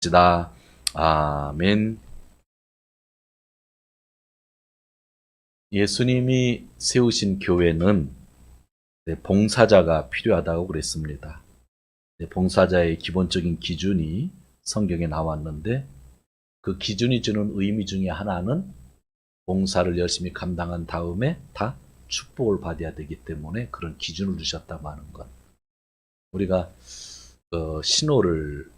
시다. 아멘. 예수님이 세우신 교회는 봉사자가 필요하다고 그랬습니다. 봉사자의 기본적인 기준이 성경에 나왔는데 그 기준이 주는 의미 중에 하나는 봉사를 열심히 감당한 다음에 다 축복을 받아야 되기 때문에 그런 기준을 주셨다고 하는 것. 우리가 신호를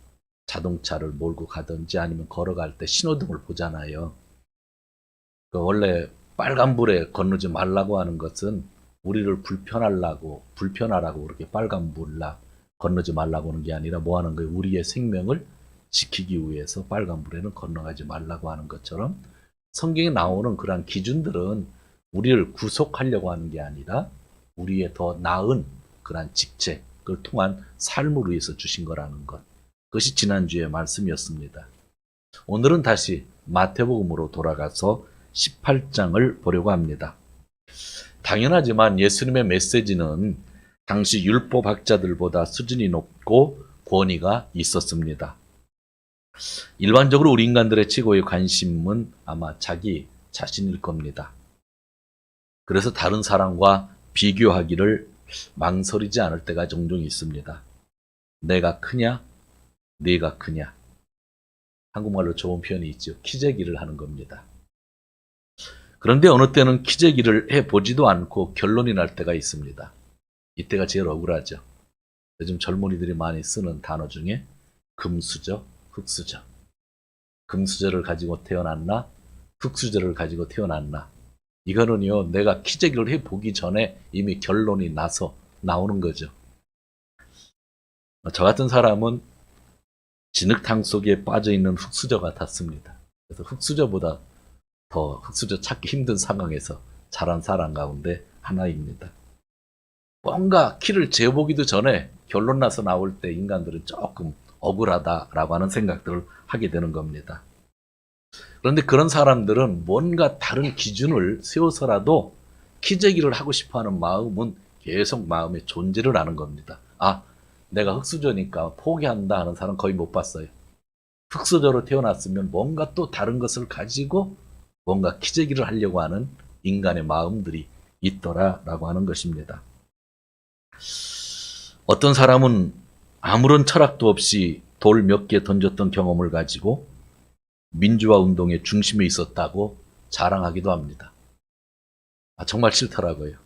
자동차를 몰고 가든지 아니면 걸어갈 때 신호등을 보잖아요. 원래 빨간불에 건너지 말라고 하는 것은 우리를 불편하라고 그렇게 빨간불라 건너지 말라고 하는 게 아니라 뭐 하는 거예요? 우리의 생명을 지키기 위해서 빨간불에는 건너가지 말라고 하는 것처럼 성경에 나오는 그러한 기준들은 우리를 구속하려고 하는 게 아니라 우리의 더 나은 그러한 직책을 통한 삶을 위해서 주신 거라는 것. 그것이 지난주의 말씀이었습니다. 오늘은 다시 마태복음으로 돌아가서 18장을 보려고 합니다. 당연하지만 예수님의 메시지는 당시 율법학자들보다 수준이 높고 권위가 있었습니다. 일반적으로 우리 인간들의 최고의 관심은 아마 자기 자신일 겁니다. 그래서 다른 사람과 비교하기를 망설이지 않을 때가 종종 있습니다. 내가 크냐? 네가 크냐? 한국말로 좋은 표현이 있죠. 키재기를 하는 겁니다. 그런데 어느 때는 키재기를 해보지도 않고 결론이 날 때가 있습니다. 이때가 제일 억울하죠. 요즘 젊은이들이 많이 쓰는 단어 중에 금수저, 흙수저. 금수저를 가지고 태어났나? 흙수저를 가지고 태어났나? 이거는요, 내가 키재기를 해보기 전에 이미 결론이 나서 나오는 거죠. 저 같은 사람은 진흙탕 속에 빠져있는 흙수저 같았습니다. 그래서 흙수저보다 더 흙수저 찾기 힘든 상황에서 자란 사람 가운데 하나입니다. 뭔가 키를 재보기도 전에 결론 나서 나올 때 인간들은 조금 억울하다라고 하는 생각들을 하게 되는 겁니다. 그런데 그런 사람들은 뭔가 다른 기준을 세워서라도 키재기를 하고 싶어하는 마음은 계속 마음에 존재를 하는 겁니다. 내가 흙수저니까 포기한다 하는 사람 거의 못 봤어요. 흙수저로 태어났으면 뭔가 또 다른 것을 가지고 뭔가 키재기를 하려고 하는 인간의 마음들이 있더라라고 하는 것입니다. 어떤 사람은 아무런 철학도 없이 돌 몇 개 던졌던 경험을 가지고 민주화 운동의 중심에 있었다고 자랑하기도 합니다. 정말 싫더라고요.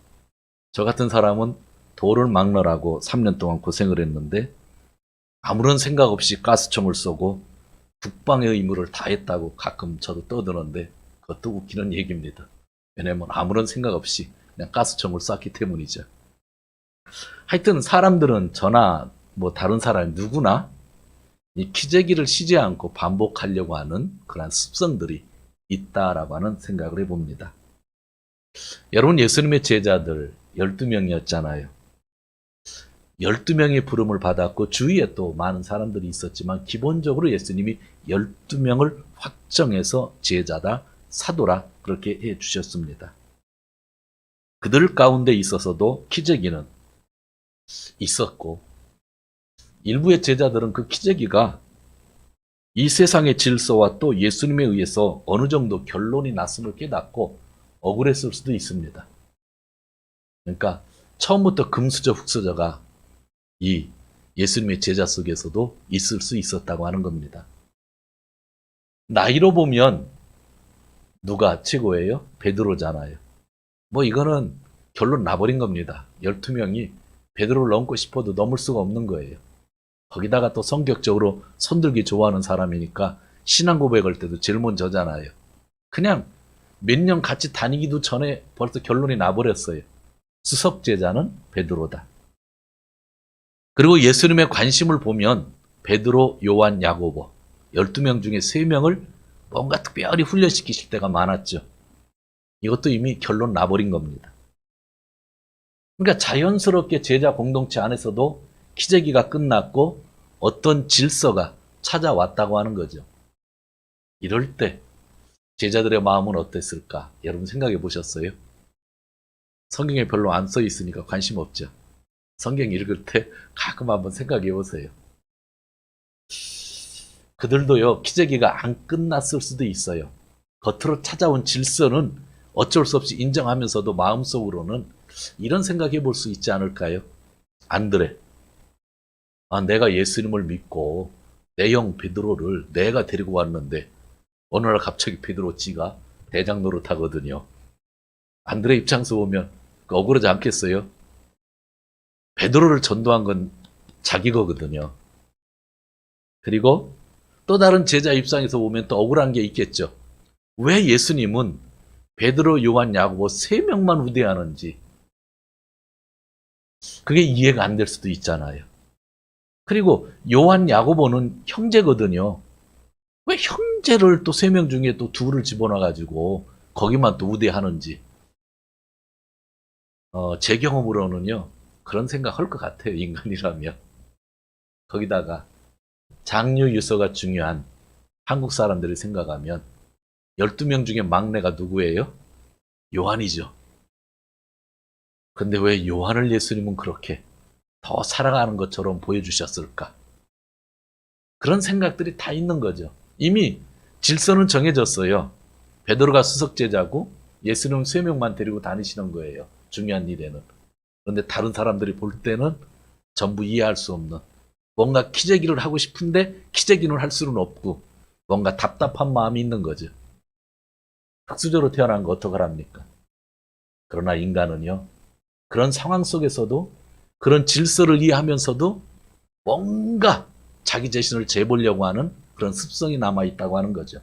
저 같은 사람은 돌을 막느라고 3년 동안 고생을 했는데 아무런 생각 없이 가스총을 쏘고 국방의 의무를 다했다고 가끔 저도 떠드는데 그것도 웃기는 얘기입니다. 왜냐하면 아무런 생각 없이 그냥 가스총을 쐈기 때문이죠. 하여튼 사람들은 저나 뭐 다른 사람 누구나 이 키재기를 쉬지 않고 반복하려고 하는 그런 습성들이 있다라고 하는 생각을 해봅니다. 여러분, 예수님의 제자들 12명이었잖아요. 12명의 부름을 받았고 주위에 또 많은 사람들이 있었지만 기본적으로 예수님이 12명을 확정해서 제자다, 사도라 그렇게 해주셨습니다. 그들 가운데 있어서도 키재기는 있었고 일부의 제자들은 그 키재기가 이 세상의 질서와 또 예수님에 의해서 어느 정도 결론이 났음을 깨닫고 억울했을 수도 있습니다. 그러니까 처음부터 금수저, 흙수저가 이 예수님의 제자 속에서도 있을 수 있었다고 하는 겁니다. 나이로 보면 누가 최고예요? 베드로잖아요. 이거는 결론 나버린 겁니다. 12명이 베드로를 넘고 싶어도 넘을 수가 없는 거예요. 거기다가 또 성격적으로 손들기 좋아하는 사람이니까 신앙 고백할 때도 제일 먼저잖아요. 그냥 몇 년 같이 다니기도 전에 벌써 결론이 나버렸어요. 수석제자는 베드로다. 그리고 예수님의 관심을 보면 베드로, 요한, 야고보 12명 중에 3명을 뭔가 특별히 훈련시키실 때가 많았죠. 이것도 이미 결론 나버린 겁니다. 그러니까 자연스럽게 제자 공동체 안에서도 키재기가 끝났고 어떤 질서가 찾아왔다고 하는 거죠. 이럴 때 제자들의 마음은 어땠을까? 여러분 생각해 보셨어요? 성경에 별로 안 써 있으니까 관심 없죠. 성경 읽을 때 가끔 한번 생각해 보세요. 그들도요, 기저귀가 안 끝났을 수도 있어요. 겉으로 찾아온 질서는 어쩔 수 없이 인정하면서도 마음속으로는 이런 생각해 볼 수 있지 않을까요? 안드레, 내가 예수님을 믿고 내 형 베드로를 내가 데리고 왔는데 어느 날 갑자기 베드로 지가 대장 노릇하거든요. 안드레 입장에서 보면 억울하지 않겠어요? 베드로를 전도한 건 자기 거거든요. 그리고 또 다른 제자 입장에서 보면 또 억울한 게 있겠죠. 왜 예수님은 베드로, 요한, 야고보 3명만 우대하는지 그게 이해가 안 될 수도 있잖아요. 그리고 요한, 야고보는 형제거든요. 왜 형제를 또 3명 중에 또 2를 집어넣어가지고 거기만 또 우대하는지 제 경험으로는요. 그런 생각 할 것 같아요. 인간이라면. 거기다가 장유 유서가 중요한 한국 사람들이 생각하면 12명 중에 막내가 누구예요? 요한이죠. 근데 왜 요한을 예수님은 그렇게 더 사랑하는 것처럼 보여주셨을까? 그런 생각들이 다 있는 거죠. 이미 질서는 정해졌어요. 베드로가 수석제자고 예수님은 3명만 데리고 다니시는 거예요. 중요한 일에는. 그런데 다른 사람들이 볼 때는 전부 이해할 수 없는 뭔가 기저귀를 하고 싶은데 기저귀는 할 수는 없고 뭔가 답답한 마음이 있는 거죠. 흙수저로 태어난 거 어떡하랍니까? 그러나 인간은요. 그런 상황 속에서도 그런 질서를 이해하면서도 뭔가 자기 자신을 재보려고 하는 그런 습성이 남아있다고 하는 거죠.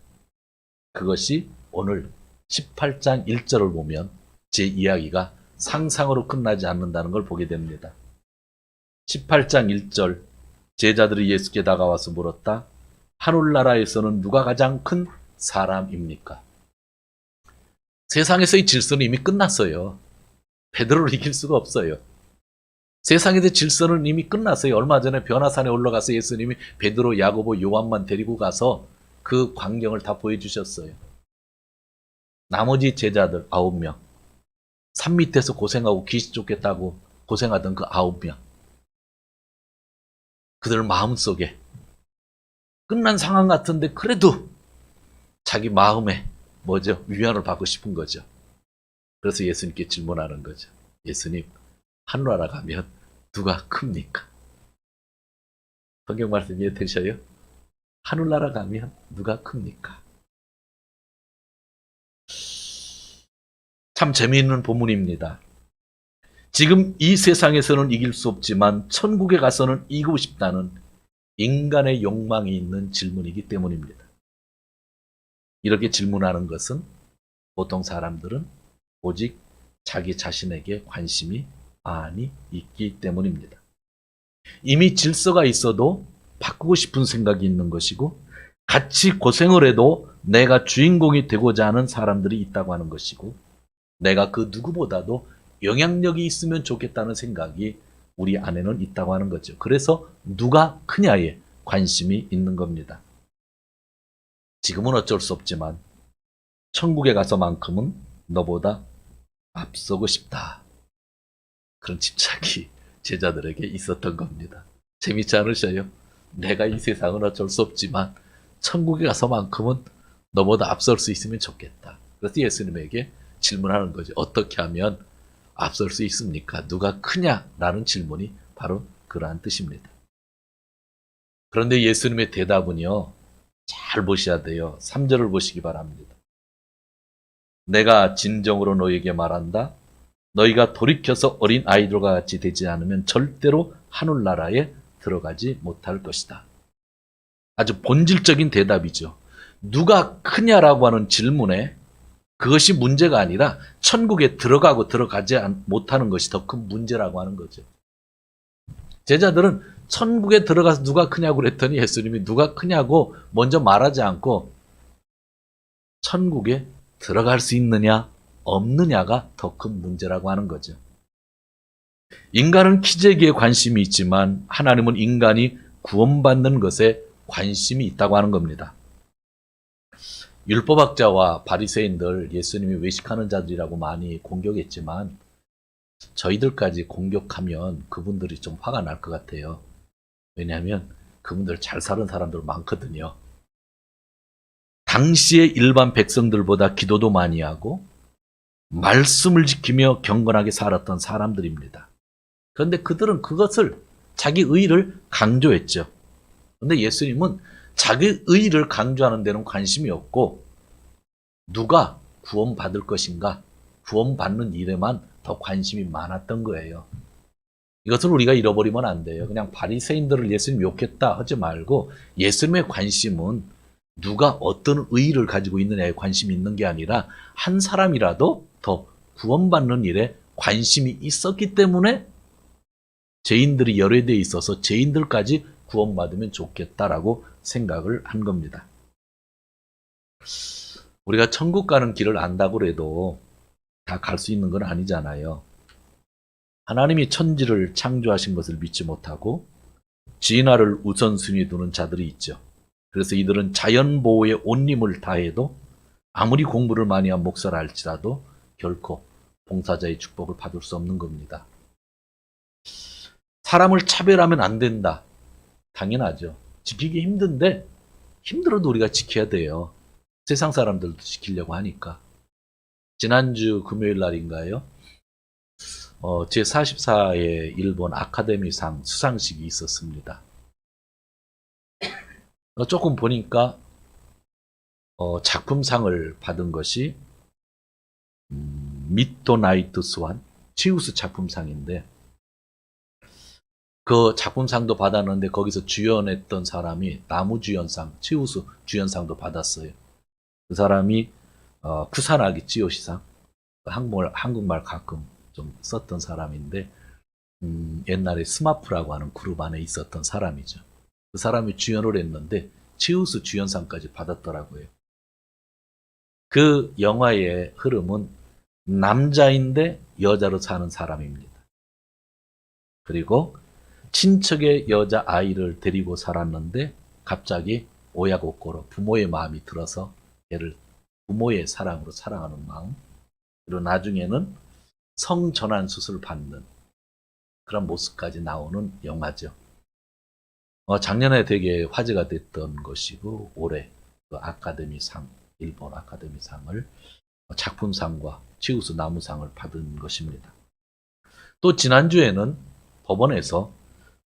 그것이 오늘 18장 1절을 보면 제 이야기가 상상으로 끝나지 않는다는 걸 보게 됩니다. 18장 1절 제자들이 예수께 다가와서 물었다. 하늘나라에서는 누가 가장 큰 사람입니까? 세상에서의 질서는 이미 끝났어요. 베드로를 이길 수가 없어요. 세상의 질서는 이미 끝났어요. 얼마 전에 변화산에 올라가서 예수님이 베드로, 야고보, 요한만 데리고 가서 그 광경을 다 보여주셨어요. 나머지 제자들 9명. 산 밑에서 고생하고 귀신 쫓겠다고 고생하던 그 9명. 그들 마음속에 끝난 상황 같은데 그래도 자기 마음에 위안을 받고 싶은 거죠. 그래서 예수님께 질문하는 거죠. 예수님, 하늘나라 가면 누가 큽니까? 성경 말씀 이해되셔요? 하늘나라 가면 누가 큽니까? 참 재미있는 본문입니다. 지금 이 세상에서는 이길 수 없지만 천국에 가서는 이기고 싶다는 인간의 욕망이 있는 질문이기 때문입니다. 이렇게 질문하는 것은 보통 사람들은 오직 자기 자신에게 관심이 많이 있기 때문입니다. 이미 질서가 있어도 바꾸고 싶은 생각이 있는 것이고 같이 고생을 해도 내가 주인공이 되고자 하는 사람들이 있다고 하는 것이고 내가 그 누구보다도 영향력이 있으면 좋겠다는 생각이 우리 안에는 있다고 하는 거죠. 그래서 누가 크냐에 관심이 있는 겁니다. 지금은 어쩔 수 없지만 천국에 가서만큼은 너보다 앞서고 싶다. 그런 집착이 제자들에게 있었던 겁니다. 재밌지 않으셔요? 내가 이 세상은 어쩔 수 없지만 천국에 가서만큼은 너보다 앞설 수 있으면 좋겠다. 그래서 예수님에게 질문하는 거죠. 어떻게 하면 앞설 수 있습니까? 누가 크냐라는 질문이 바로 그러한 뜻입니다. 그런데 예수님의 대답은요. 잘 보셔야 돼요. 3절을 보시기 바랍니다. 내가 진정으로 너에게 말한다. 너희가 돌이켜서 어린 아이들과 같이 되지 않으면 절대로 하늘나라에 들어가지 못할 것이다. 아주 본질적인 대답이죠. 누가 크냐라고 하는 질문에 그것이 문제가 아니라 천국에 들어가고 들어가지 못하는 것이 더 큰 문제라고 하는 거죠. 제자들은 천국에 들어가서 누가 크냐고 그랬더니 예수님이 누가 크냐고 먼저 말하지 않고 천국에 들어갈 수 있느냐 없느냐가 더 큰 문제라고 하는 거죠. 인간은 기저귀에 관심이 있지만 하나님은 인간이 구원받는 것에 관심이 있다고 하는 겁니다. 율법학자와 바리새인들 예수님이 외식하는 자들이라고 많이 공격했지만 저희들까지 공격하면 그분들이 좀 화가 날 것 같아요. 왜냐하면 그분들 잘 사는 사람들 많거든요. 당시의 일반 백성들보다 기도도 많이 하고 말씀을 지키며 경건하게 살았던 사람들입니다. 그런데 그들은 그것을 자기 의를 강조했죠. 그런데 예수님은 자기 의를 강조하는 데는 관심이 없고 누가 구원받을 것인가, 구원받는 일에만 더 관심이 많았던 거예요. 이것을 우리가 잃어버리면 안 돼요. 그냥 바리새인들을 예수님 욕했다 하지 말고 예수님의 관심은 누가 어떤 의의를 가지고 있느냐에 관심이 있는 게 아니라 한 사람이라도 더 구원받는 일에 관심이 있었기 때문에 죄인들이 열애되어 있어서 죄인들까지 구원받으면 좋겠다라고 생각을 한 겁니다. 우리가 천국 가는 길을 안다고 해도 다 갈 수 있는 건 아니잖아요. 하나님이 천지를 창조하신 것을 믿지 못하고 진화를 우선순위에 두는 자들이 있죠. 그래서 이들은 자연보호에 온 힘을 다해도 아무리 공부를 많이 한 목사라 할지라도 결코 봉사자의 축복을 받을 수 없는 겁니다. 사람을 차별하면 안 된다. 당연하죠. 지키기 힘든데 힘들어도 우리가 지켜야 돼요. 세상 사람들도 지키려고 하니까. 지난주 금요일 날인가요? 제44회 일본 아카데미상 수상식이 있었습니다. 조금 보니까 작품상을 받은 것이 미토나이트 스완 치우스 작품상인데 그 작품상도 받았는데 거기서 주연했던 사람이 나무주연상, 치우스 주연상도 받았어요. 그 사람이 쿠사나기 찌요시상, 한국말 가끔 좀 썼던 사람인데 옛날에 스마프라고 하는 그룹 안에 있었던 사람이죠. 그 사람이 주연을 했는데 치우스 주연상까지 받았더라고요. 그 영화의 흐름은 남자인데 여자로 사는 사람입니다. 그리고 친척의 여자 아이를 데리고 살았는데 갑자기 오야고코로 부모의 마음이 들어서 얘를 부모의 사랑으로 사랑하는 마음, 그리고 나중에는 성전환 수술 받는 그런 모습까지 나오는 영화죠. 작년에 되게 화제가 됐던 것이고 올해 그 아카데미상, 일본 아카데미상을 작품상과 치우스 나무상을 받은 것입니다. 또 지난주에는 법원에서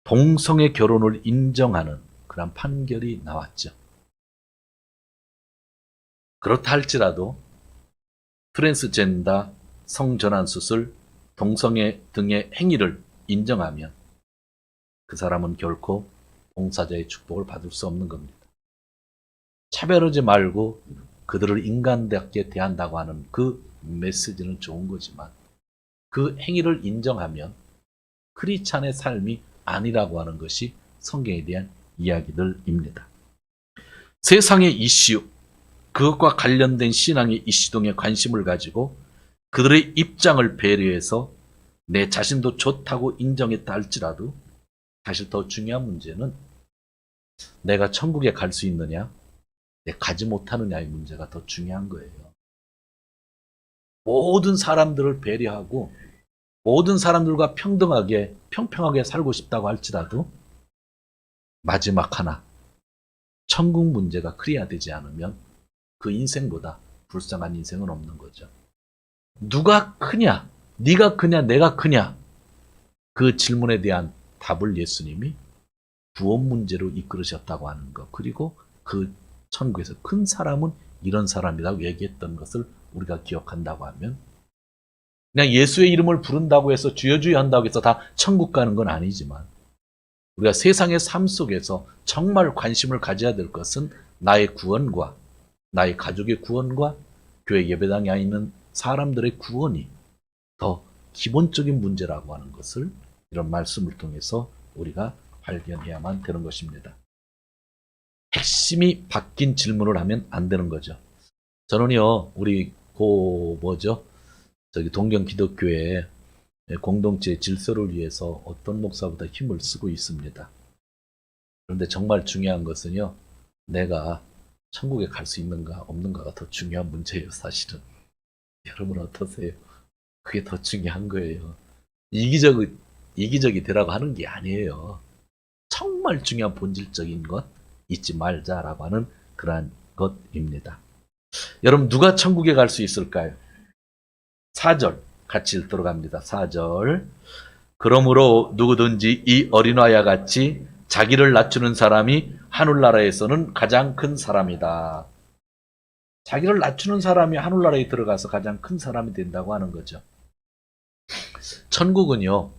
동성애 결혼을 인정하는 그런 판결이 나왔죠. 그렇다 할지라도 트랜스젠더, 성전환 수술, 동성애 등의 행위를 인정하면 그 사람은 결코 봉사자의 축복을 받을 수 없는 겁니다. 차별하지 말고 그들을 인간답게 대한다고 하는 그 메시지는 좋은 거지만 그 행위를 인정하면 크리스찬의 삶이 아니라고 하는 것이 성경에 대한 이야기들입니다. 세상의 이슈, 그것과 관련된 신앙의 이슈 등에 관심을 가지고 그들의 입장을 배려해서 내 자신도 좋다고 인정했다 할지라도 사실 더 중요한 문제는 내가 천국에 갈 수 있느냐, 내가 가지 못하느냐의 문제가 더 중요한 거예요. 모든 사람들을 배려하고 모든 사람들과 평등하게, 평평하게 살고 싶다고 할지라도 마지막 하나, 천국 문제가 클리어되지 않으면 그 인생보다 불쌍한 인생은 없는 거죠. 누가 크냐? 네가 크냐? 내가 크냐? 그 질문에 대한 답을 예수님이 구원 문제로 이끌으셨다고 하는 것, 그리고 그 천국에서 큰 사람은 이런 사람이라고 얘기했던 것을 우리가 기억한다고 하면 그냥 예수의 이름을 부른다고 해서 주여 주여 한다고 해서 다 천국 가는 건 아니지만 우리가 세상의 삶 속에서 정말 관심을 가져야 될 것은 나의 구원과 나의 가족의 구원과 교회 예배당에 있는 사람들의 구원이 더 기본적인 문제라고 하는 것을 이런 말씀을 통해서 우리가 발견해야만 되는 것입니다. 핵심이 바뀐 질문을 하면 안 되는 거죠. 저는요, 우리 동경 기독교회 공동체 질서를 위해서 어떤 목사보다 힘을 쓰고 있습니다. 그런데 정말 중요한 것은요, 내가 천국에 갈 수 있는가 없는가가 더 중요한 문제예요, 사실은. 여러분 어떠세요? 그게 더 중요한 거예요. 이기적이 되라고 하는 게 아니에요. 정말 중요한 본질적인 것 잊지 말자라고 하는 그러한 것입니다. 여러분 누가 천국에 갈 수 있을까요? 4절 같이 읽도록 합니다. 4절 그러므로 누구든지 이 어린아이와 같이 자기를 낮추는 사람이 하늘나라에서는 가장 큰 사람이다. 자기를 낮추는 사람이 하늘나라에 들어가서 가장 큰 사람이 된다고 하는 거죠. 천국은요,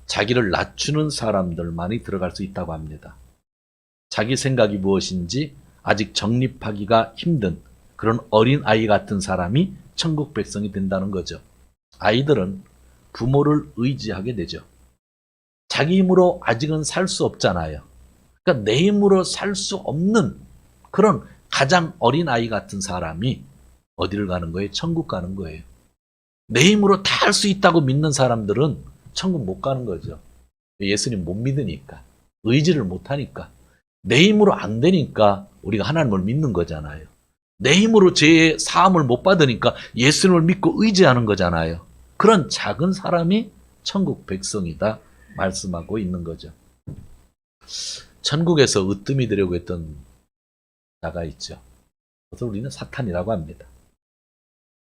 자기를 낮추는 사람들만이 들어갈 수 있다고 합니다. 자기 생각이 무엇인지 아직 정립하기가 힘든 그런 어린아이 같은 사람이 천국 백성이 된다는 거죠. 아이들은 부모를 의지하게 되죠. 자기 힘으로 아직은 살 수 없잖아요. 그러니까 내 힘으로 살 수 없는 그런 가장 어린아이 같은 사람이 어디를 가는 거예요? 천국 가는 거예요. 내 힘으로 다 할 수 있다고 믿는 사람들은 천국 못 가는 거죠. 예수님 못 믿으니까. 의지를 못 하니까. 내 힘으로 안 되니까 우리가 하나님을 믿는 거잖아요. 내 힘으로 죄의 사함을 못 받으니까 예수님을 믿고 의지하는 거잖아요. 그런 작은 사람이 천국 백성이다 말씀하고 있는 거죠. 천국에서 으뜸이 되려고 했던 자가 있죠. 그것을 우리는 사탄이라고 합니다.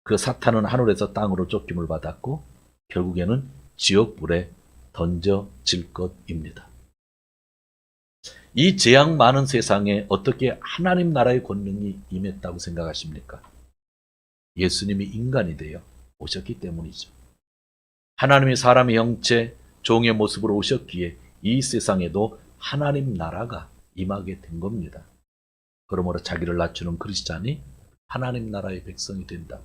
그 사탄은 하늘에서 땅으로 쫓김을 받았고 결국에는 지옥불에 던져질 것입니다. 이 재앙 많은 세상에 어떻게 하나님 나라의 권능이 임했다고 생각하십니까? 예수님이 인간이 되어 오셨기 때문이죠. 하나님이 사람의 형체, 종의 모습으로 오셨기에 이 세상에도 하나님 나라가 임하게 된 겁니다. 그러므로 자기를 낮추는 크리스찬이 하나님 나라의 백성이 된다고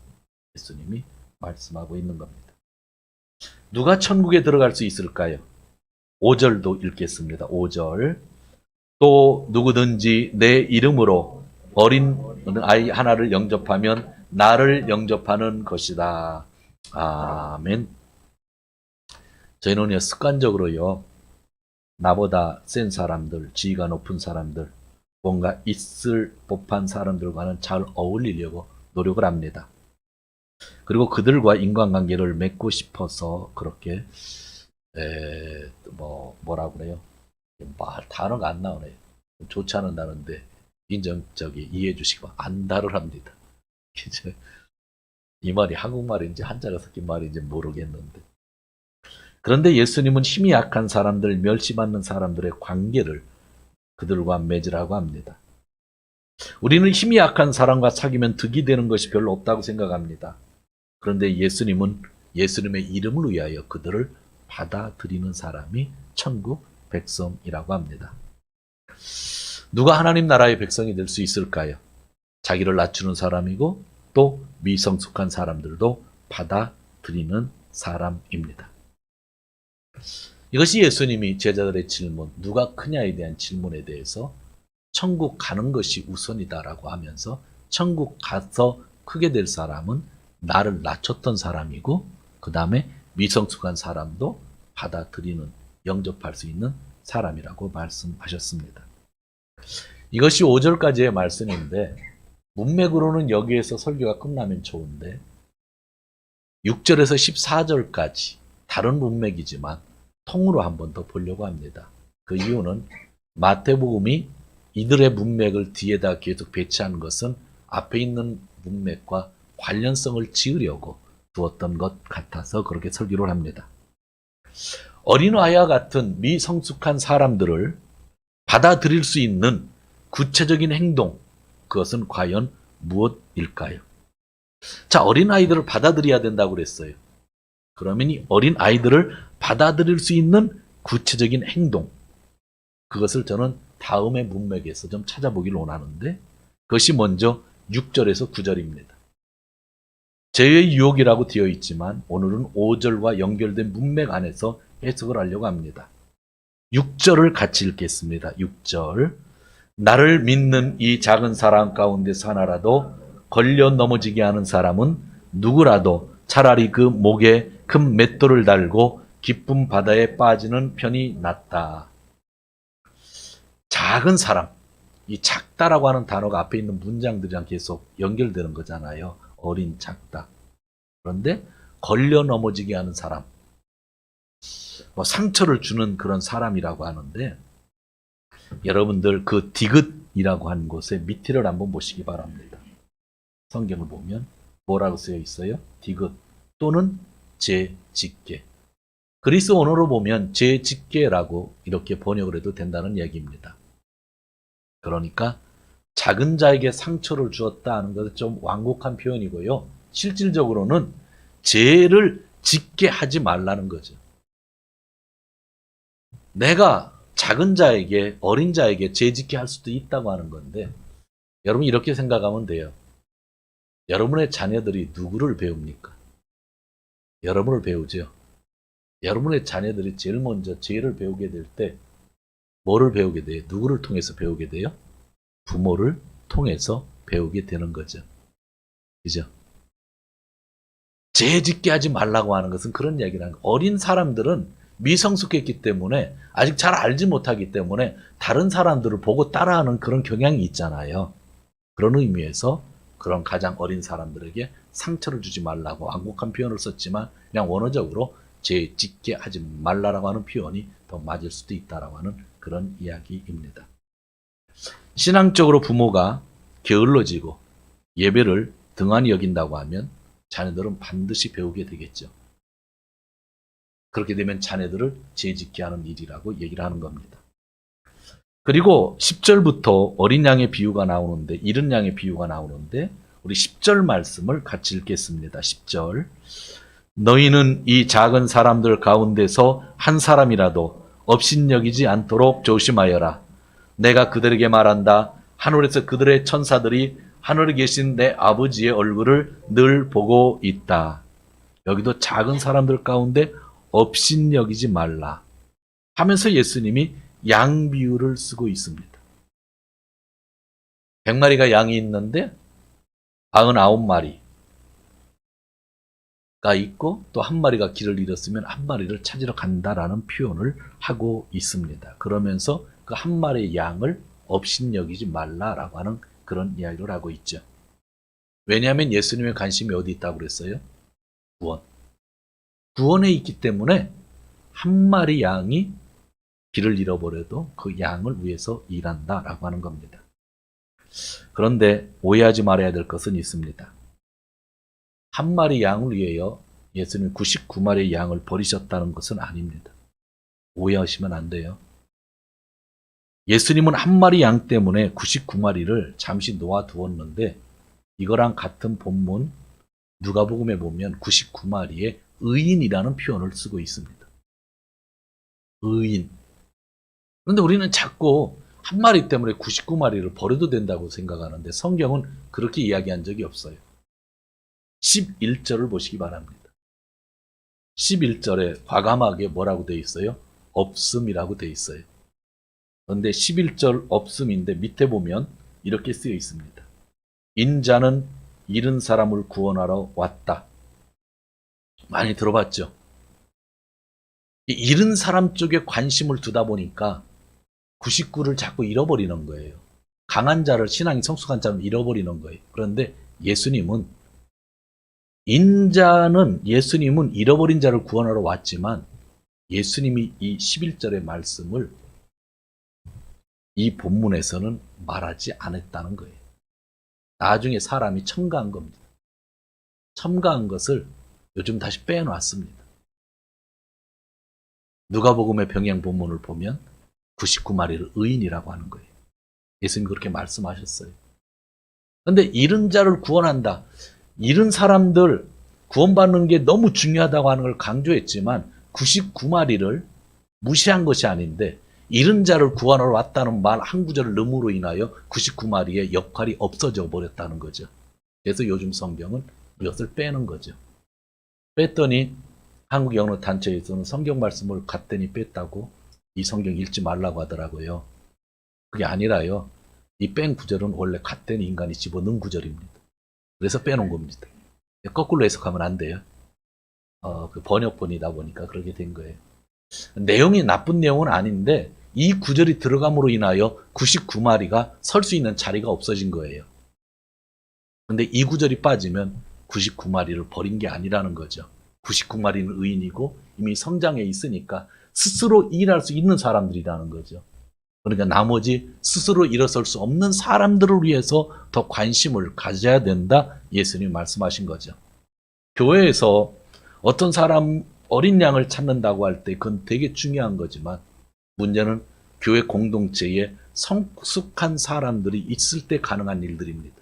예수님이 말씀하고 있는 겁니다. 누가 천국에 들어갈 수 있을까요? 5절도 읽겠습니다. 5절 또 누구든지 내 이름으로 어린 아이 하나를 영접하면 나를 영접하는 것이다. 아멘. 저희는 습관적으로요, 나보다 센 사람들, 지위가 높은 사람들, 뭔가 있을 법한 사람들과는 잘 어울리려고 노력을 합니다. 그리고 그들과 인간관계를 맺고 싶어서 그렇게 뭐라고 그래요? 단어가 안 나오네요. 좋지 않은다는데 인정적이 이해해 주시고 안달을 합니다. 이 말이 한국말인지 한자가 섞인 말인지 모르겠는데. 그런데 예수님은 힘이 약한 사람들, 멸시받는 사람들의 관계를 그들과 맺으라고 합니다. 우리는 힘이 약한 사람과 사귀면 득이 되는 것이 별로 없다고 생각합니다. 그런데 예수님은 예수님의 이름을 위하여 그들을 받아들이는 사람이 천국 백성이라고 합니다. 누가 하나님 나라의 백성이 될 수 있을까요? 자기를 낮추는 사람이고 또 미성숙한 사람들도 받아들이는 사람입니다. 이것이 예수님이 제자들의 질문, 누가 크냐에 대한 질문에 대해서 천국 가는 것이 우선이다라고 하면서 천국 가서 크게 될 사람은 나를 낮췄던 사람이고 그 다음에 미성숙한 사람도 받아들이는, 영접할 수 있는 사람이라고 말씀하셨습니다. 이것이 5절까지의 말씀인데 문맥으로는 여기에서 설교가 끝나면 좋은데 6절에서 14절까지 다른 문맥이지만 통으로 한 번 더 보려고 합니다. 그 이유는 마태복음이 이들의 문맥을 뒤에다 계속 배치한 것은 앞에 있는 문맥과 관련성을 지으려고 두었던 것 같아서 그렇게 설교를 합니다. 어린아이와 같은 미성숙한 사람들을 받아들일 수 있는 구체적인 행동, 그것은 과연 무엇일까요? 자, 어린아이들을 받아들여야 된다고 그랬어요. 그러면 이 어린아이들을 받아들일 수 있는 구체적인 행동, 그것을 저는 다음의 문맥에서 좀 찾아보기를 원하는데 그것이 먼저 6절에서 9절입니다. 죄의 유혹이라고 되어 있지만 오늘은 5절과 연결된 문맥 안에서 해석을 하려고 합니다. 6절을 같이 읽겠습니다. 6절 나를 믿는 이 작은 사람 가운데서 하나라도 걸려 넘어지게 하는 사람은 누구라도 차라리 그 목에 큰 맷돌을 달고 깊은 바다에 빠지는 편이 낫다. 작은 사람, 이 작다라고 하는 단어가 앞에 있는 문장들이랑 계속 연결되는 거잖아요. 어린, 작다. 그런데 걸려 넘어지게 하는 사람, 상처를 주는 그런 사람이라고 하는데 여러분들 그 디귿이라고 하는 곳에 밑을 한번 보시기 바랍니다. 성경을 보면 뭐라고 쓰여 있어요? 디귿 또는 재직계. 그리스 언어로 보면 재직계라고 이렇게 번역을 해도 된다는 얘기입니다. 그러니까 작은 자에게 상처를 주었다 하는 것은 좀 완곡한 표현이고요. 실질적으로는 죄를 짓게 하지 말라는 거죠. 내가 작은 자에게, 어린 자에게 죄 짓게 할 수도 있다고 하는 건데, 여러분 이렇게 생각하면 돼요. 여러분의 자녀들이 누구를 배웁니까? 여러분을 배우죠. 여러분의 자녀들이 제일 먼저 죄를 배우게 될 때 뭐를 배우게 돼요? 누구를 통해서 배우게 돼요? 부모를 통해서 배우게 되는 거죠. 그죠? 죄 짓게 하지 말라고 하는 것은 그런 이야기라는 거예요. 어린 사람들은 미성숙했기 때문에 아직 잘 알지 못하기 때문에 다른 사람들을 보고 따라하는 그런 경향이 있잖아요. 그런 의미에서 그런 가장 어린 사람들에게 상처를 주지 말라고 완곡한 표현을 썼지만 그냥 원어적으로 죄 짓게 하지 말라라고 하는 표현이 더 맞을 수도 있다라고 하는 그런 이야기입니다. 신앙적으로 부모가 게을러지고 예배를 등한히 여긴다고 하면 자녀들은 반드시 배우게 되겠죠. 그렇게 되면 자녀들을 죄짓게 하는 일이라고 얘기를 하는 겁니다. 그리고 10절부터 어린 양의 비유가 나오는데, 이른 양의 비유가 나오는데 우리 10절 말씀을 같이 읽겠습니다. 10절. 너희는 이 작은 사람들 가운데서 한 사람이라도 업신여기지 않도록 조심하여라. 내가 그들에게 말한다. 하늘에서 그들의 천사들이 하늘에 계신 내 아버지의 얼굴을 늘 보고 있다. 여기도 작은 사람들 가운데 업신여기지 말라 하면서 예수님이 양 비유를 쓰고 있습니다. 100마리가 양이 있는데 99마리가 있고 또 한 마리가 길을 잃었으면 한 마리를 찾으러 간다라는 표현을 하고 있습니다. 그러면서 그 한 마리의 양을 업신여기지 말라라고 하는 그런 이야기를 하고 있죠. 왜냐하면 예수님의 관심이 어디 있다고 그랬어요? 구원. 구원에 있기 때문에 한 마리 양이 길을 잃어버려도 그 양을 위해서 일한다라고 하는 겁니다. 그런데 오해하지 말아야 될 것은 있습니다. 한 마리 양을 위하여 예수님 99마리의 양을 버리셨다는 것은 아닙니다. 오해하시면 안 돼요. 예수님은 한 마리 양 때문에 99마리를 잠시 놓아두었는데 이거랑 같은 본문 누가복음에 보면 99마리의 의인이라는 표현을 쓰고 있습니다. 의인. 그런데 우리는 자꾸 한 마리 때문에 99마리를 버려도 된다고 생각하는데 성경은 그렇게 이야기한 적이 없어요. 11절을 보시기 바랍니다. 11절에 과감하게 뭐라고 되어 있어요? 없음이라고 되어 있어요. 그런데 11절 없음인데 밑에 보면 이렇게 쓰여 있습니다. 인자는 잃은 사람을 구원하러 왔다. 많이 들어봤죠? 이 잃은 사람 쪽에 관심을 두다 보니까 99를 자꾸 잃어버리는 거예요. 강한 자를, 신앙이 성숙한 자를 잃어버리는 거예요. 그런데 예수님은 예수님은 잃어버린 자를 구원하러 왔지만 예수님이 이 11절의 말씀을 이 본문에서는 말하지 않았다는 거예요. 나중에 사람이 첨가한 겁니다. 첨가한 것을 요즘 다시 빼놨습니다. 누가복음의 병행 본문을 보면 99마리를 의인이라고 하는 거예요. 예수님이 그렇게 말씀하셨어요. 그런데 잃은 자를 구원한다. 잃은 사람들 구원받는 게 너무 중요하다고 하는 걸 강조했지만 99마리를 무시한 것이 아닌데 잃은 자를 구원하러 왔다는 말 한 구절을 넣음으로 인하여 99마리의 역할이 없어져 버렸다는 거죠. 그래서 요즘 성경은 이것을 빼는 거죠. 뺐더니 한국 영어 단체에서는 성경 말씀을 갔더니 뺐다고 이 성경 읽지 말라고 하더라고요. 그게 아니라요. 이 뺀 구절은 원래 갔더니 인간이 집어넣은 구절입니다. 그래서 빼놓은 겁니다. 거꾸로 해석하면 안 돼요. 그 번역본이다 보니까 그렇게 된 거예요. 내용이 나쁜 내용은 아닌데 이 구절이 들어감으로 인하여 99마리가 설 수 있는 자리가 없어진 거예요. 근데 이 구절이 빠지면 99마리를 버린 게 아니라는 거죠. 99마리는 의인이고 이미 성장해 있으니까 스스로 일할 수 있는 사람들이라는 거죠. 그러니까 나머지 스스로 일어설 수 없는 사람들을 위해서 더 관심을 가져야 된다. 예수님이 말씀하신 거죠. 교회에서 어떤 사람 어린 양을 찾는다고 할 때 그건 되게 중요한 거지만 문제는 교회 공동체에 성숙한 사람들이 있을 때 가능한 일들입니다.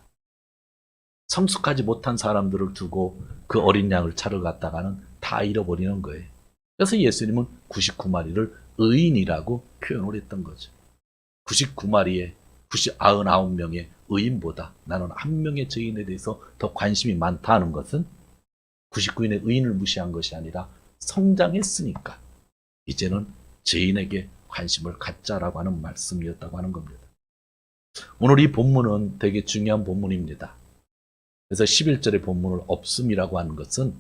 성숙하지 못한 사람들을 두고 그 어린 양을 찾으러 갔다가는 다 잃어버리는 거예요. 그래서 예수님은 99마리를 의인이라고 표현을 했던 거죠. 99마리의 99명의 의인보다 나는 한 명의 죄인에 대해서 더 관심이 많다는 것은 99인의 의인을 무시한 것이 아니라 성장했으니까 이제는 죄인에게 관심을 갖자라고 하는 말씀이었다고 하는 겁니다. 오늘 이 본문은 되게 중요한 본문입니다. 그래서 11절의 본문을 없음이라고 하는 것은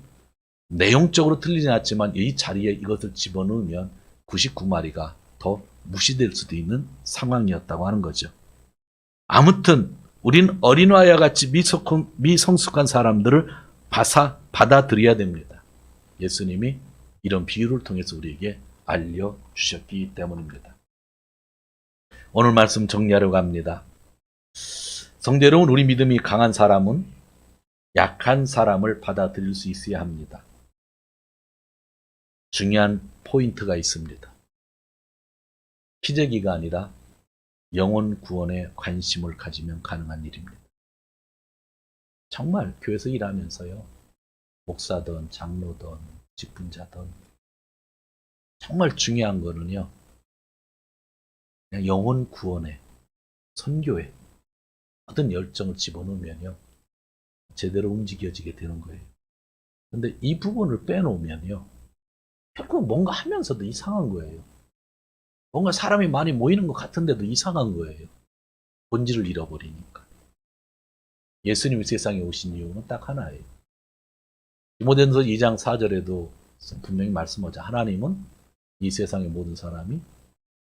내용적으로 틀리지 않지만 이 자리에 이것을 집어넣으면 99마리가 더 무시될 수도 있는 상황이었다고 하는 거죠. 아무튼 우린 어린아이와 같이 미성숙한 사람들을 받아들여야 됩니다. 예수님이 이런 비유를 통해서 우리에게 알려주셨기 때문입니다. 오늘 말씀 정리하려고 합니다. 성도 여러분, 우리 믿음이 강한 사람은 약한 사람을 받아들일 수 있어야 합니다. 중요한 포인트가 있습니다. 기저귀가 아니라 영혼 구원에 관심을 가지면 가능한 일입니다. 정말 교회에서 일하면서요, 목사든 장로든 직분자든 정말 중요한 거는요, 그냥 영혼 구원에, 선교에 어떤 열정을 집어넣으면요, 제대로 움직여지게 되는 거예요. 근데 이 부분을 빼놓으면요, 결국 뭔가 하면서도 이상한 거예요. 뭔가 사람이 많이 모이는 것 같은데도 이상한 거예요. 본질을 잃어버리니까. 예수님이 세상에 오신 이유는 딱 하나예요. 디모데전서 2장 4절에도 분명히 말씀하죠. 하나님은 이 세상의 모든 사람이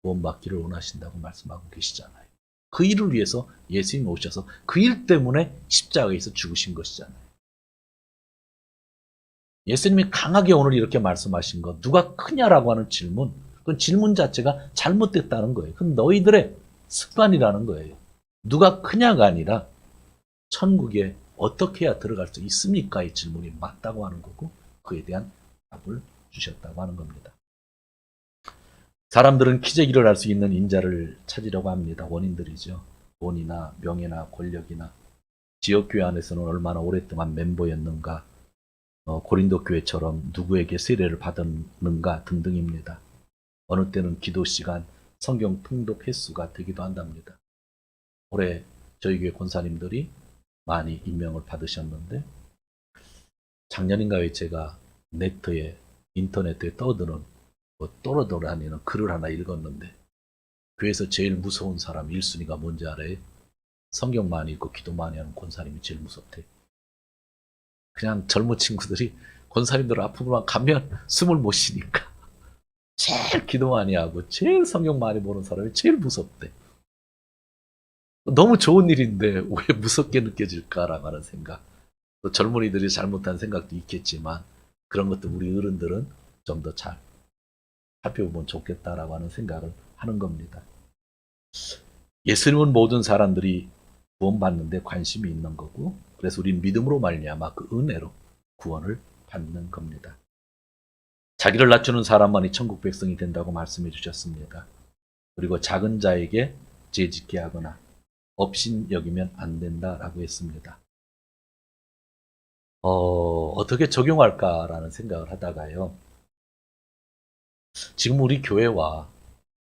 구원받기를 원하신다고 말씀하고 계시잖아요. 그 일을 위해서 예수님이 오셔서 그 일 때문에 십자가에서 죽으신 것이잖아요. 예수님이 강하게 오늘 이렇게 말씀하신 것, 누가 크냐라고 하는 질문, 그건 질문 자체가 잘못됐다는 거예요. 그건 너희들의 습관이라는 거예요. 누가 크냐가 아니라 천국에 어떻게 해야 들어갈 수 있습니까? 이 질문이 맞다고 하는 거고 그에 대한 답을 주셨다고 하는 겁니다. 사람들은 기저귀를 할 수 있는 인자를 찾으려고 합니다. 원인들이죠. 돈이나 명예나 권력이나 지역교회 안에서는 얼마나 오랫동안 멤버였는가, 고린도 교회처럼 누구에게 세례를 받았는가 등등입니다. 어느 때는 기도 시간, 성경 통독 횟수가 되기도 한답니다. 올해 저희 교회 권사님들이 많이 임명을 받으셨는데 작년인가에 제가 네트에 인터넷에 떠드는 떠돌아다니는 글을 하나 읽었는데 교회에서 제일 무서운 사람 1순위가 뭔지 알아요? 성경 많이 읽고 기도 많이 하는 권사님이 제일 무섭대. 그냥 젊은 친구들이 권사님들 앞으로만 가면 숨을 못 쉬니까 제일 기도 많이 하고 제일 성경 많이 보는 사람이 제일 무섭대. 너무 좋은 일인데 왜 무섭게 느껴질까라고 하는 생각. 또 젊은이들이 잘못한 생각도 있겠지만 그런 것도 우리 어른들은 좀 더 잘 살펴보면 좋겠다라고 하는 생각을 하는 겁니다. 예수님은 모든 사람들이 구원받는데 관심이 있는 거고 그래서 우리는 믿음으로 말미암아 그 은혜로 구원을 받는 겁니다. 자기를 낮추는 사람만이 천국 백성이 된다고 말씀해 주셨습니다. 그리고 작은 자에게 죄짓게 하거나 업신 여기면 안 된다라고 했습니다. 어떻게 적용할까라는 생각을 하다가요. 지금 우리 교회와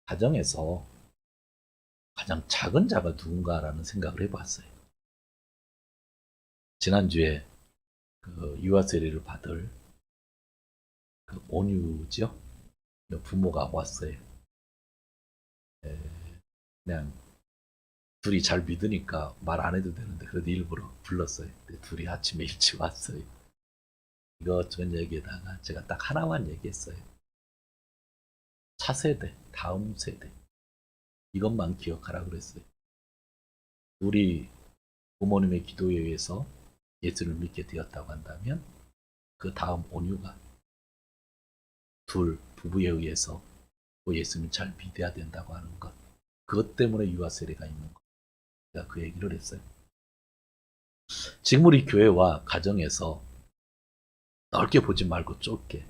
가정에서 가장 작은 자가 누군가라는 생각을 해봤어요. 지난주에 그 유아 세례를 받을 그 온유죠? 부모가 왔어요. 그냥 둘이 잘 믿으니까 말 안 해도 되는데 그래도 일부러 불렀어요. 둘이 아침에 일찍 왔어요. 이것저것 얘기에다가 제가 딱 하나만 얘기했어요. 차세대, 다음 세대 이것만 기억하라 그랬어요. 우리 부모님의 기도에 의해서 예수를 믿게 되었다고 한다면 그 다음 온유가 둘 부부에 의해서 또 예수님을 잘 믿어야 된다고 하는 것. 그것 때문에 유아 세례가 있는 거예요. 제가 그 얘기를 했어요. 지금 우리 교회와 가정에서 넓게 보지 말고 좁게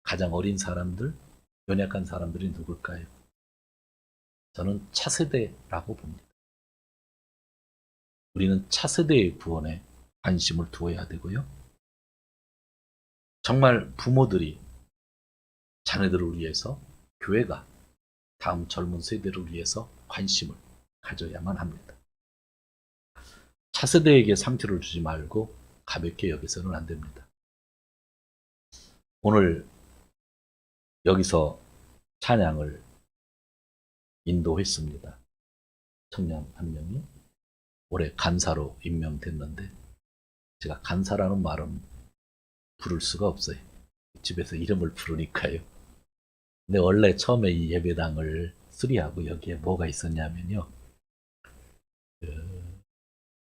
가장 어린 사람들, 연약한 사람들이 누굴까요? 저는 차세대라고 봅니다. 우리는 차세대의 구원에 관심을 두어야 되고요. 정말 부모들이 자녀들을 위해서, 교회가 다음 젊은 세대를 위해서 관심을 가져야만 합니다. 차세대에게 상처를 주지 말고 가볍게 여기서는 안 됩니다. 오늘 여기서 찬양을 인도했습니다. 청년 한 명이 올해 간사로 임명됐는데 제가 간사라는 말은 부를 수가 없어요. 집에서 이름을 부르니까요. 근데 원래 처음에 이 예배당을 수리하고 여기에 뭐가 있었냐면요.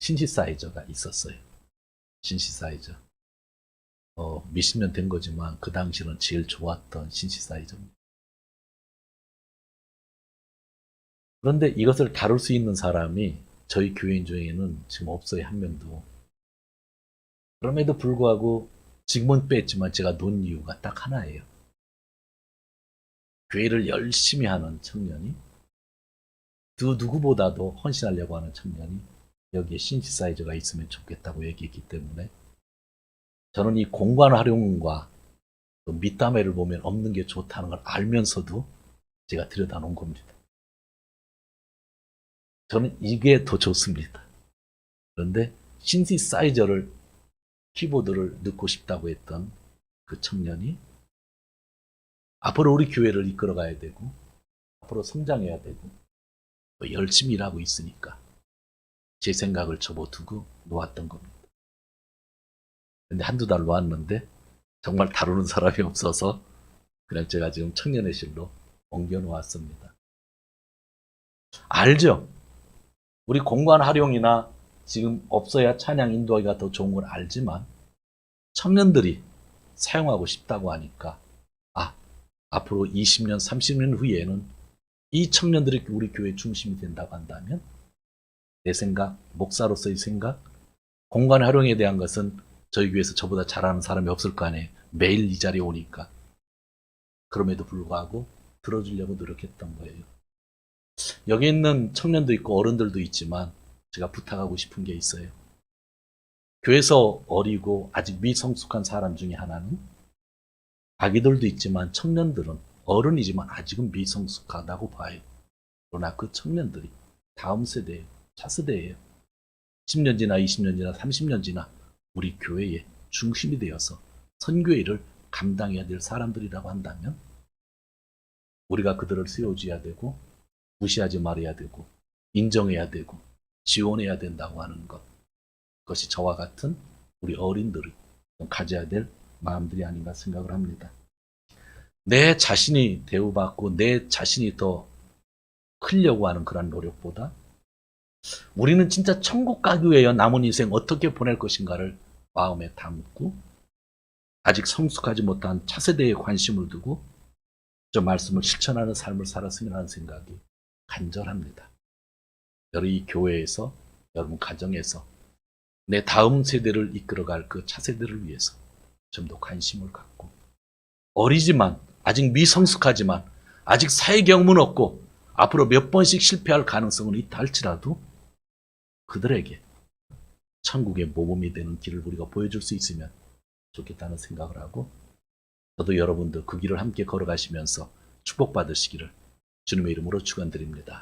신시사이저가 있었어요. 신시사이저. 몇십 년 된 거지만 그 당시는 제일 좋았던 신시사이저입니다. 그런데 이것을 다룰 수 있는 사람이 저희 교인 중에는 지금 없어요. 한 명도. 그럼에도 불구하고 지금은 뺐지만 제가 놓은 이유가 딱 하나예요. 교회를 열심히 하는 청년이 그 누구보다도 헌신하려고 하는 청년이 여기에 신시사이저가 있으면 좋겠다고 얘기했기 때문에 저는 이 공간 활용과 밑담회를 보면 없는 게 좋다는 걸 알면서도 제가 들여다 놓은 겁니다. 저는 이게 더 좋습니다. 그런데 신시사이저를 키보드를 넣고 싶다고 했던 그 청년이 앞으로 우리 교회를 이끌어가야 되고 앞으로 성장해야 되고 열심히 일하고 있으니까 제 생각을 접어두고 놓았던 겁니다. 근데 한두 달 놓았는데 정말 다루는 사람이 없어서 그냥 제가 지금 청년회실로 옮겨 놓았습니다. 알죠? 우리 공간 활용이나 지금 없어야 찬양 인도하기가 더 좋은 걸 알지만 청년들이 사용하고 싶다고 하니까 앞으로 20년, 30년 후에는 이 청년들이 우리 교회 중심이 된다고 한다면 내 생각, 목사로서의 생각, 공간 활용에 대한 것은 저희 교회에서 저보다 잘하는 사람이 없을 거 아니에요. 매일 이 자리에 오니까. 그럼에도 불구하고 들어주려고 노력했던 거예요. 여기 있는 청년도 있고 어른들도 있지만 제가 부탁하고 싶은 게 있어요. 교회에서 어리고 아직 미성숙한 사람 중에 하나는 아기들도 있지만 청년들은 어른이지만 아직은 미성숙하다고 봐요. 그러나 그 청년들이 다음 세대예요. 차세대예요. 10년 지나 20년 지나 30년 지나 우리 교회의 중심이 되어서 선교회를 감당해야 될 사람들이라고 한다면 우리가 그들을 세워줘야 되고 무시하지 말아야 되고 인정해야 되고 지원해야 된다고 하는 것. 그것이 저와 같은 우리 어린들이 가져야 될 마음들이 아닌가 생각을 합니다. 내 자신이 대우받고 내 자신이 더 크려고 하는 그런 노력보다 우리는 진짜 천국 가기 위해 남은 인생 어떻게 보낼 것인가를 마음에 담고 아직 성숙하지 못한 차세대에 관심을 두고 저 말씀을 실천하는 삶을 살았으면 하는 생각이 간절합니다. 여러분 이 교회에서 여러분 가정에서 내 다음 세대를 이끌어갈 그 차세대를 위해서 좀 더 관심을 갖고 어리지만 아직 미성숙하지만 아직 사회 경험은 없고 앞으로 몇 번씩 실패할 가능성은 있다 할지라도 그들에게 천국의 모범이 되는 길을 우리가 보여줄 수 있으면 좋겠다는 생각을 하고 저도 여러분들 그 길을 함께 걸어가시면서 축복받으시기를 주님의 이름으로 축원드립니다.